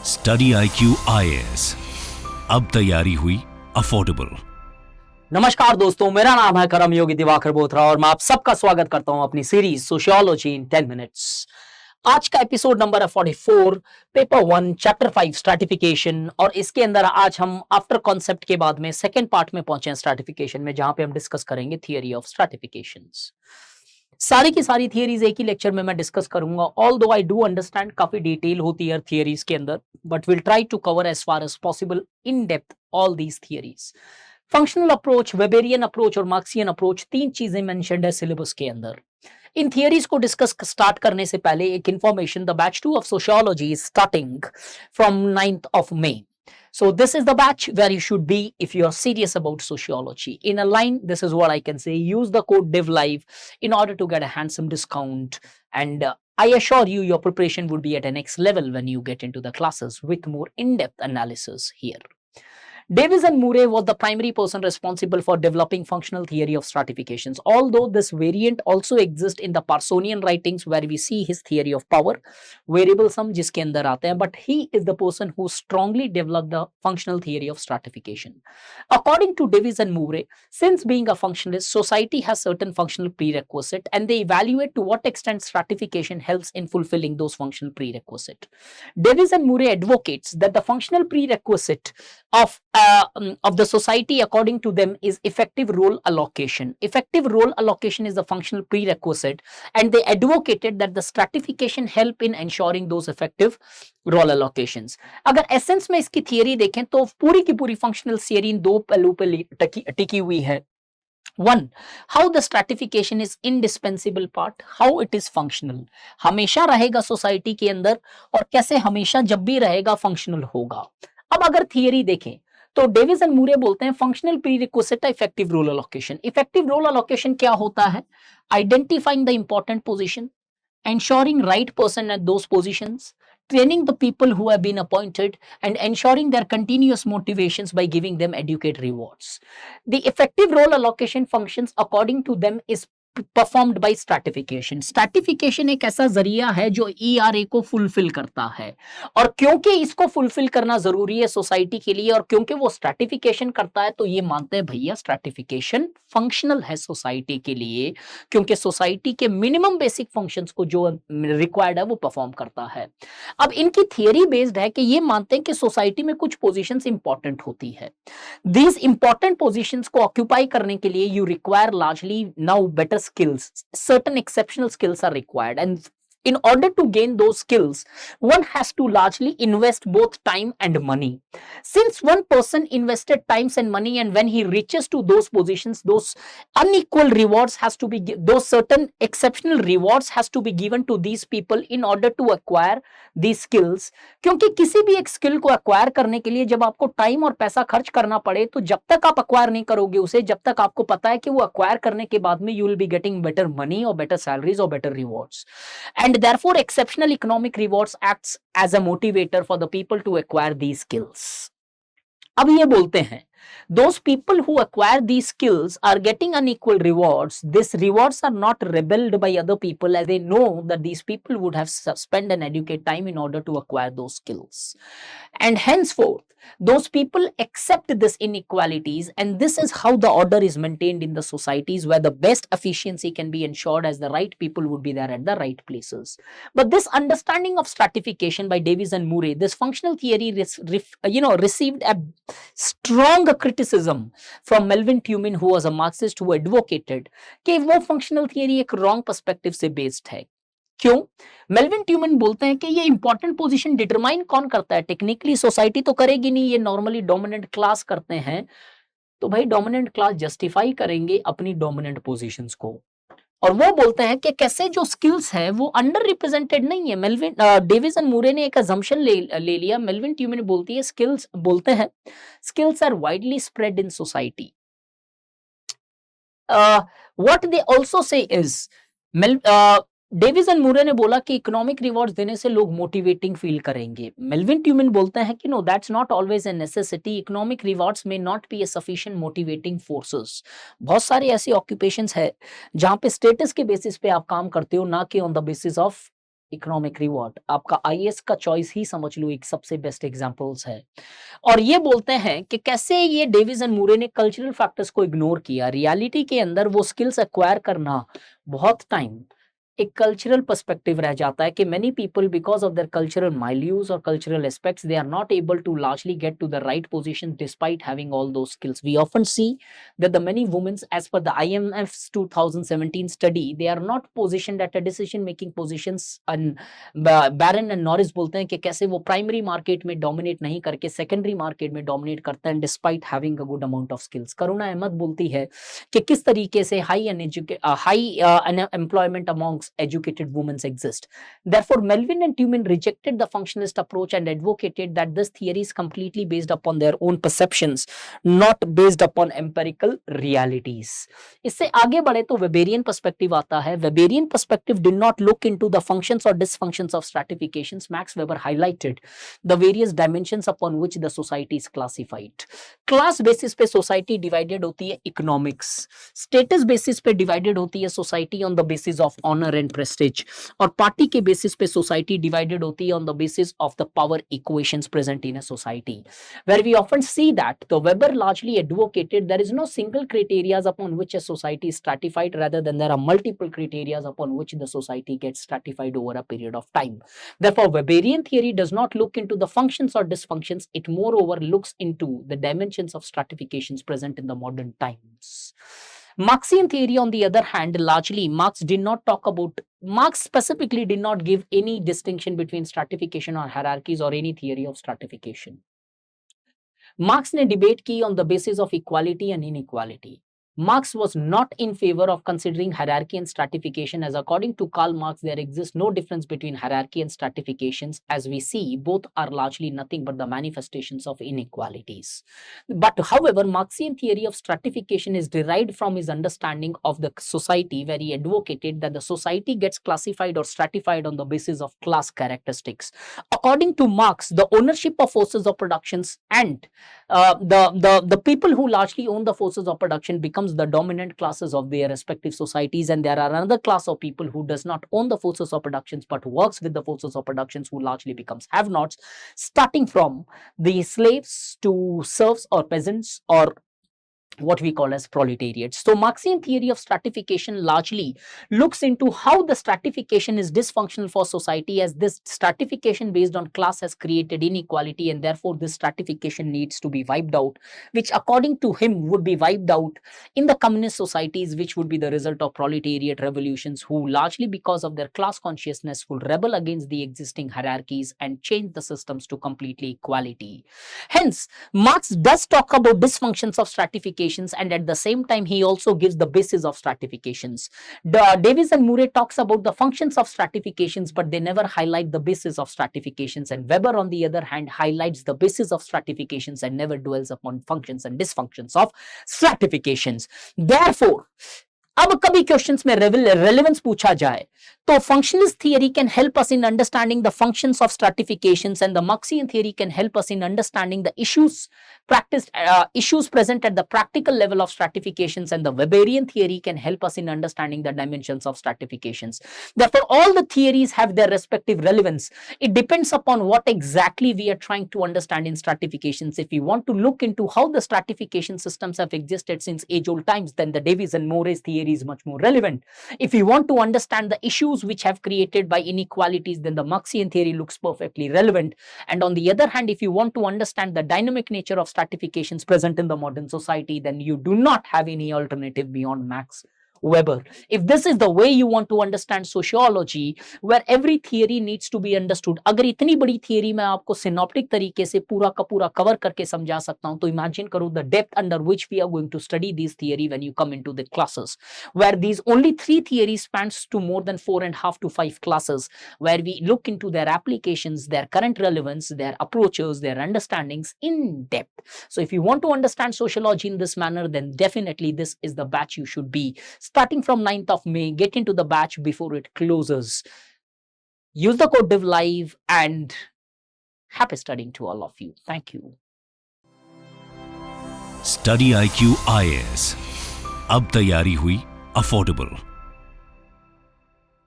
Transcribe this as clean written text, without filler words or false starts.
Study IQ IAS, अब तैयारी हुई अफोर्डेबल। नमस्कार दोस्तों, मेरा नाम है करम योगी दिवाकर बोथरा और मैं आप सबका स्वागत करता हूं अपनी सीरीज सोशियोलॉजी इन 10 मिनट्स। आज का एपिसोड नंबर है 44, पेपर 1 चैप्टर 5 स्ट्रैटिफिकेशन। और इसके अंदर आज हम आफ्टर कॉन्सेप्ट के बाद में सेकेंड पार्ट में पहुंचे हैं स्ट्रैटिफिकेशन में, जहां पे हम डिस्कस करेंगे थियरी ऑफ स्ट्रैटिफिकेशंस। सारी की सारी थियरीज एक ही लेक्चर में मैं डिस्कस करूंगा। Although I do understand काफी डिटेल होती है थियरीज के अंदर, but will try to cover as far as possible in depth all these theories. Functional approach, Weberian approach और मार्क्सियन अप्रोच, तीन चीजें मेंशन्ड है सिलेबस के अंदर। इन थियरीज को डिस्कस स्टार्ट करने से पहले एक information, the batch 2 of sociology is starting from 9th of May. So this is the batch where you should be if you are serious about sociology. In a line, this is what I can say: use the code DIVLIVE in order to get a handsome discount, and I assure you your preparation would be at a next level when you get into the classes with more in-depth analysis here. Davis and Murray was the primary person responsible for developing functional theory of stratifications. Although this variant also exists in the Parsonian writings where we see his theory of power, variable sum जिसके अंदर आते हैं, but he is the person who strongly developed the functional theory of stratification. According to Davis and Murray, since being a functionalist, society has certain functional prerequisites and they evaluate to what extent stratification helps in fulfilling those functional prerequisites. Davis and Murray advocates that the functional prerequisite of the society, according to them, is effective role allocation. Effective role allocation is the functional prerequisite, and they advocated that the stratification help in ensuring those effective role allocations. अगर essence में इसकी theory देखें तो पूरी की पूरी functional theory इन दो पहलू पे टिकी हुई है. One, how the stratification is indispensable part, how it is functional. हमेशा रहेगा सोसाइटी के अंदर और कैसे हमेशा जब भी रहेगा फंक्शनल होगा. अब अगर थियरी देखें तो डेविस एंड मूरे बोलते हैं functional prerequisite effective role allocation. Effective role allocation क्या होता है? Identifying the important position, ensuring right person at those positions, training the people who have been appointed, and ensuring their continuous motivations by giving them adequate rewards. The effective role allocation functions according to them is performed by stratification. Stratification एक ऐसा जरिया है जो ERA को fulfil करता है, और क्योंकि इसको फुलफिल करना जरूरी है सोसाइटी के लिए और क्योंकि वो स्ट्रैटिफिकेशन करता है तो ये मानते हैं भैया स्ट्रैटिफिकेशन फंक्शनल है सोसाइटी के लिए, क्योंकि सोसाइटी के मिनिमम बेसिक फंक्शंस को जो रिक्वायर्ड है वो परफॉर्म करता है. अब इनकी थियरी बेस्ड है कि ये मानते हैं कि सोसाइटी में कुछ पोजीशंस इंपॉर्टेंट होती है. दीज इंपॉर्टेंट पोजीशंस को ऑक्यूपाई करने के लिए you require largely now better skills. Certain exceptional skills are required, and in order to gain those skills, one has to largely invest both time and money. Since one person invested times and money, and when he reaches to those positions, those unequal rewards has to be, those certain exceptional rewards has to be given to these people in order to acquire these skills. क्योंकि किसी भी एक skill को acquire करने के लिए जब आपको टाइम और पैसा खर्च करना पड़े तो जब तक आप एक्वायर नहीं करोगे उसे, जब तक आपको पता है कि वो एक्वायर करने के बाद में you will be getting better money और बेटर सैलरीज और better rewards. And therefore exceptional economic rewards acts as a motivator for the people to acquire these skills. अब ये बोलते हैं those people who acquire these skills are getting unequal rewards. These rewards are not rebelled by other people as they know that these people would have spent an adequate time in order to acquire those skills. And henceforth, those people accept this inequalities, and this is how the order is maintained in the societies where the best efficiency can be ensured as the right people would be there at the right places. But this understanding of stratification by Davis and Murray, this functional theory received a strong criticism from Melvin Tumin, who was a Marxist, who advocated कि वो functional theory एक wrong perspective से based है. क्यों? Melvin Tumin बोलते हैं कि ये इंपॉर्टेंट पोजीशन डिटरमाइन कौन करता है? टेक्निकली सोसाइटी तो करेगी नहीं, ये नॉर्मली डोमिनेंट क्लास करते हैं. तो भाई डोमिनेंट क्लास जस्टिफाई करेंगे अपनी डोमिनेंट पोजीशंस को, और वो बोलते हैं कि कैसे जो स्किल्स है वो अंडर रिप्रेजेंटेड नहीं है. डेविस एंड मूरे ने एक अजम्पशन ले लिया. मेल्विन ट्यूमन बोलती है स्किल्स, बोलते हैं skills are widely spread in society. What they also say is, Davis and Moore ने बोला कि इकोनॉमिक रिवॉर्ड्स देने से लोग मोटिवेटिंग फील करेंगे. मेल्विन ट्यूमन बोलते हैं कि no, that's not always a necessity. Economic rewards में not be a sufficient motivating forces. बहुत सारे ऐसे ऑक्यूपेशंस है जहां पे स्टेटस के बेसिस पे आप काम करते हो, ना कि on the basis of economic reward, आपका आईएएस का चॉइस ही समझ लो एक सबसे बेस्ट एग्जांपल्स है। और ये बोलते हैं कि कैसे ये डेविस एंड मूरे ने कल्चरल फैक्टर्स को इग्नोर किया, रियलिटी के अंदर वो स्किल्स एक्वायर करना बहुत टाइम एक कल्चरल पर्सपेक्टिव रह जाता है कि many people because of their cultural milieus और cultural aspects they are not able to largely get to the right position despite having all those skills. We often see that the many women as per the IMF's 2017 study they are not positioned at a decision making positions। Baron and Norris बोलते हैं कि कैसे वो primary market में dominate नहीं करके secondary market में dominate करते हैं despite having a good amount of skills. Karuna Ahmed बोलती है कि किस तरीके से high employment amongst educated women exist. Therefore, Melvin and Tumin rejected the functionist approach and advocated that this theory is completely based upon their own perceptions, not based upon empirical realities. इससे आगे बढ़े तो Weberian perspective आता है। Weberian perspective did not look into the functions or dysfunctions of stratifications. Max Weber highlighted the various dimensions upon which the society is classified. Class basis पे society divided होती है, economics status basis पे divided होती है society on the basis of honour and prestige, और party के basis पे society divided होती है on the basis of the power equations present in a society, where we often see that the Weber largely advocated there is no single criterias upon which a society is stratified, rather than there are multiple criteria upon which the society gets stratified over a period of time. Therefore, Weberian theory does not look into the functions or dysfunctions, it moreover looks into the dimensions of stratifications present in the modern times. Marxian theory, on the other hand, largely Marx specifically did not give any distinction between stratification or hierarchies or any theory of stratification. Marx ने debate की on the basis of equality and inequality. Marx was not in favor of considering hierarchy and stratification, as according to Karl Marx, there exists no difference between hierarchy and stratifications. As we see, both are largely nothing but the manifestations of inequalities. But however, Marxian theory of stratification is derived from his understanding of the society, where he advocated that the society gets classified or stratified on the basis of class characteristics. According to Marx, the ownership of forces of productions and the people who largely own the forces of production becomes the dominant classes of their respective societies, and there are another class of people who does not own the forces of productions but works with the forces of productions, who largely becomes have-nots, starting from the slaves to serfs or peasants or what we call as proletariat. So Marxian theory of stratification largely looks into how the stratification is dysfunctional for society, as this stratification based on class has created inequality, and therefore this stratification needs to be wiped out, which according to him would be wiped out in the communist societies, which would be the result of proletariat revolutions, who largely because of their class consciousness will rebel against the existing hierarchies and change the systems to completely equality. Hence, Marx does talk about dysfunctions of stratification, and at the same time he also gives the basis of stratifications. Davis and Murray talks about the functions of stratifications, but they never highlight the basis of stratifications, and Weber on the other hand highlights the basis of stratifications and never dwells upon functions and dysfunctions of stratifications. Therefore, अब कभी questions में relevance पूछा जाए तो functionist theory can help us in understanding the functions of stratifications, and the Marxian theory can help us in understanding the issues present at the practical level of stratifications, and the Weberian theory can help us in understanding the dimensions of stratifications. Therefore, all the theories have their respective relevance. It depends upon what exactly we are trying to understand in stratifications. If we want to look into how the stratification systems have existed since age-old times, then the Davis and Murray's theory is much more relevant. If we want to understand the issues which have created by inequalities, then the Marxian theory looks perfectly relevant. And on the other hand, if you want to understand the dynamic nature of stratifications present in the modern society, then you do not have any alternative beyond Max Weber. If this is the way you want to understand sociology, where every theory needs to be understood, अगर इतनी बड़ी theory मैं आपको synoptic तरीके से पूरा का पूरा cover करके समझा सकता हूं, तो imagine करो the depth under which we are going to study this theory when you come into the classes, where these only 3 theories spans to more than 4.5 to 5 classes, where we look into their applications, their current relevance, their approaches, their understandings in depth. So if you want to understand sociology in this manner, then definitely this is the batch you should be. Starting from 9th of May, get into the batch before it closes. Use the code DIVLIVE, and happy studying to all of you. Thank you. StudyIQ IAS अब तैयारी हुई affordable.